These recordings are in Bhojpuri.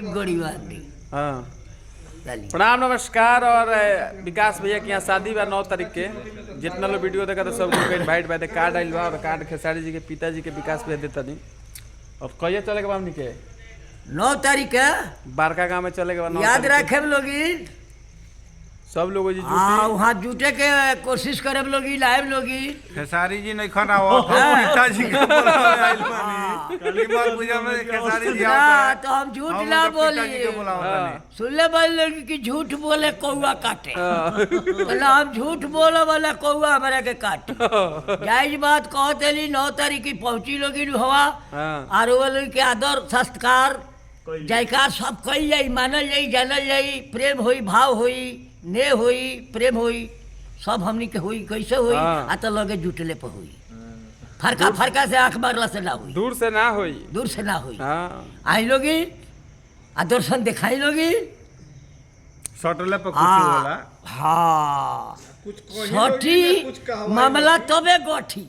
गरीब आदमी। हाँ प्रणाम नमस्कार। और विकास भैया के यहाँ शादी बा 9 तारीख के। जितना लोग वीडियो देखा तो सब लोग इनवाइट बा। कार्ड आइल बा और कार्ड खेसारी जी के पिताजी के विकास भैया देता नहीं। और कहिए चले के बा हमनी के 9 तारीख के बारका गांव में चले के बा। याद रखे लोग सब लोग जी वहाँ जुटे के कोशिश करे लोग लाइव लोग खेसारी जी नहीं खाना हो पिताजी के बुलावे आइल बानी कली मार पूजा में खेसारी जी ना तो हम झूठ ना बोली। सुन ले बोले कि झूठ बोले कौआ काटे बोला हम झूठ बोले वाला कौआ हमारे के काटे। जायज बात कहते ली 9 तारीख की पहुंची लोग हवा और वो लोग के आदर संस्कार जयकार सब कही जाई मानल जाई जानल जाई प्रेम होई भाव होई ने होई प्रेम होई सब हमनी के होई कैसे होई आ तो लगे जुटले पे होई। फरका फरका से आंख मारला से ना हुई दूर से ना होई दूर से ना हुई। आई लोगी आ दर्शन दिखाई लोगी सटले पे कुछ होला। हाँ छठी मामला तबे गठी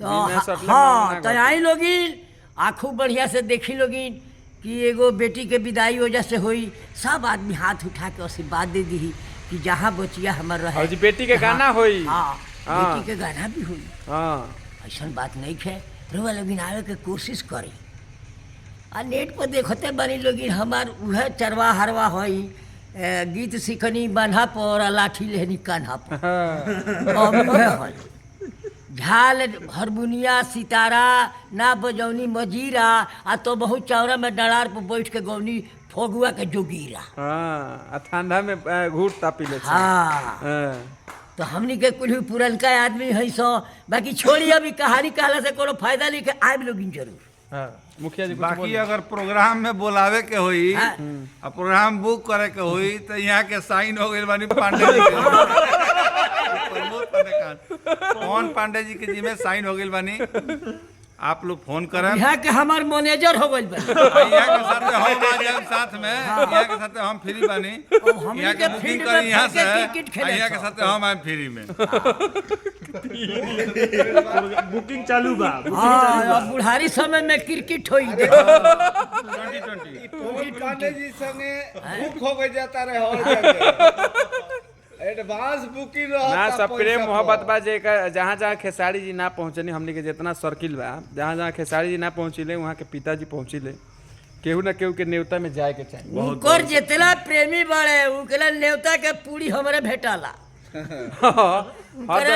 तो हाँ तो आई लोगी आँखों बढ़िया से देखी लोगी कि एगो बेटी के विदाई वजह से हुई। सब आदमी हाथ उठा के आशीर्वाद दे दी कि जहाँ बचिया हमार रहे। जी बेटी के गाना हुई। हाँ बेटी के गाना भी हुई। हाँ ऐसा बात नहीं है रुआ लोग आवे के कोशिश करी आ नेट पर देखते बनी लोग हमार उहे चरवा हरवा हुई गीत सीखनी बान्हा पर लाठी लेहनी कान्हा पर झाल हरमुनिया सितारा ना बजौनी मजीरा आ तो बहुत चौरा में डरार पर बैठ के गौनी फोगुआ के जोगीरा। ठंडा में घूट तापी ले। तो हमनी के कुछ पुरनका आदमी है सो बाकी छोड़ी अभी कहानी कहला से कोनो फायदा नहीं के आब लोगिन जरूर। मुखिया जी बाकी अगर प्रोग्राम में बुलावे के होई और प्रोग्राम बुक करे के होई तो यहाँ के साइन हो गइल बानी पांडे जी के कौन पांडे जी के जिम्मे साइन हो गइल बानी। आप लोग फोन करें यहाँ के हमार मैनेजर हो गइल बा। यहाँ के साथ हम आ जाए साथ में यहाँ के साथ हम फ्री बानी यहाँ के बुकिंग करी यहाँ से यहाँ के साथ हम आए फ्री में बुकिंग चालू बा। अब बुढ़ारी समय में क्रिकेट होई 2020 पांडे जी संगे बुक हो गई जाता रहे और जगह एडवांस बुकिंग ना सब प्रेम मोहब्बत बा। जे जहाँ जहाँ खेसारी जी ना पहुँचनी हमने के जितना सर्किल बा जहाँ जहाँ खेसारी जी ना पहुँचिले वहाँ के पिताजी पहुँचिले केहू न केहू के नेवता में जाए के चाहिए। उनकर जितना प्रेमी बड़े उनके नेवता के पूरी हमरे भेटाला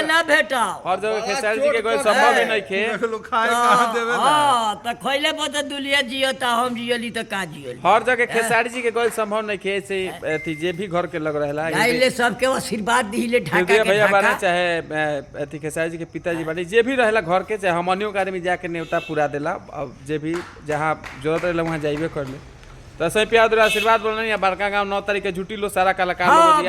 ना भेटाओ हर जगह खेसारी जी के कोई संभव ही नहीं खे लोग खाए कहाँ देवे हां त खइले पता दुलिया जियता हम जियली त का जियली। हर जगह खेसारी जी के कोई संभव नहीं खे से अथी जे भी घर के लग रहला गाइले सबके आशीर्वाद दिले ढाका के भैया बना चाहे अथी खेसारी जी के पिताजी बने जे भी रहला घर के चाहे हमनियों के आदमी जाके नेवता पूरा देला। अब जे भी जहाँ जरूरत रहला वहाँ जाइबे कर ले तो सही प्यार आशीर्वाद बोलना। बड़का गाँव 9 तारीख के झूठी लो सारा कलाकार लोग